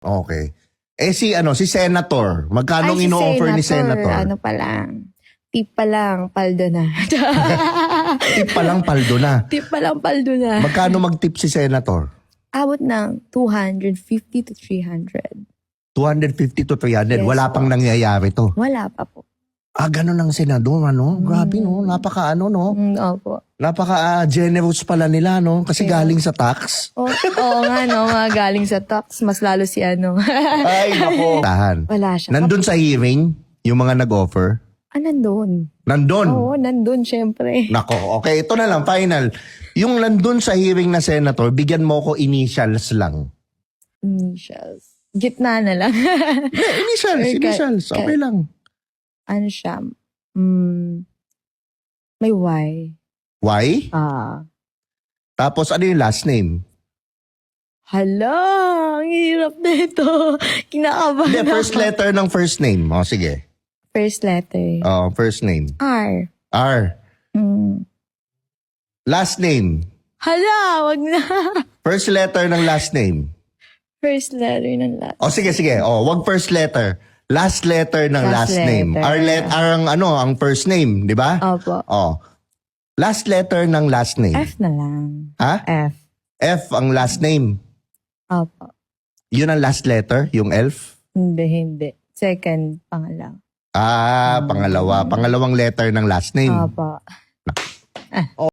Okay. Eh si Senator, magkano Ay, si ino-offer ni Senator? Ano pa lang. Tip pa lang, paldo na. Tip pa lang, paldo na. Tip pa lang, paldo na. Magkano mag-tip si Senator? Abot ng 250 to 300. 250 to 300. Yes, Wala pang po. nangyayari to. Wala pa po. Ganun ang senador, Grabe, no? Napaka, Opo. Napaka-generous pala nila, no? Kasi Kaya- galing sa tax. Oo nga, no? Mga galing sa tax. Mas lalo si ano. Ay, nako. Tahan. Wala siya. Nandun sa hearing, yung mga nag-offer. Nandun. Nandun. Oo, nandun, syempre. Nako, okay. Ito na lang, final. Yung nandun sa hearing na senator, bigyan mo ko initials lang. Initials. Gitna na lang. Initials. Okay lang. Ano siya? May Y. Y? Tapos ano yung last name? Hala, ang hirap na ito. Kinakabahan Hindi, first ako. letter ng first name. O, sige. First letter. First name. R. R. Mm. Last name. Hala, wag na. First letter ng last name. First letter ng last. O, sige. Wag first letter. Last letter ng last Last name. letter. R ang first name, di ba? Opo. Last letter ng last name. F na lang. Ha? F. F ang last name. Opo. Yun ang last letter, yung elf? Hindi. Second, pangalaw. Pangalawa. Pangalawang letter ng last name. Opo.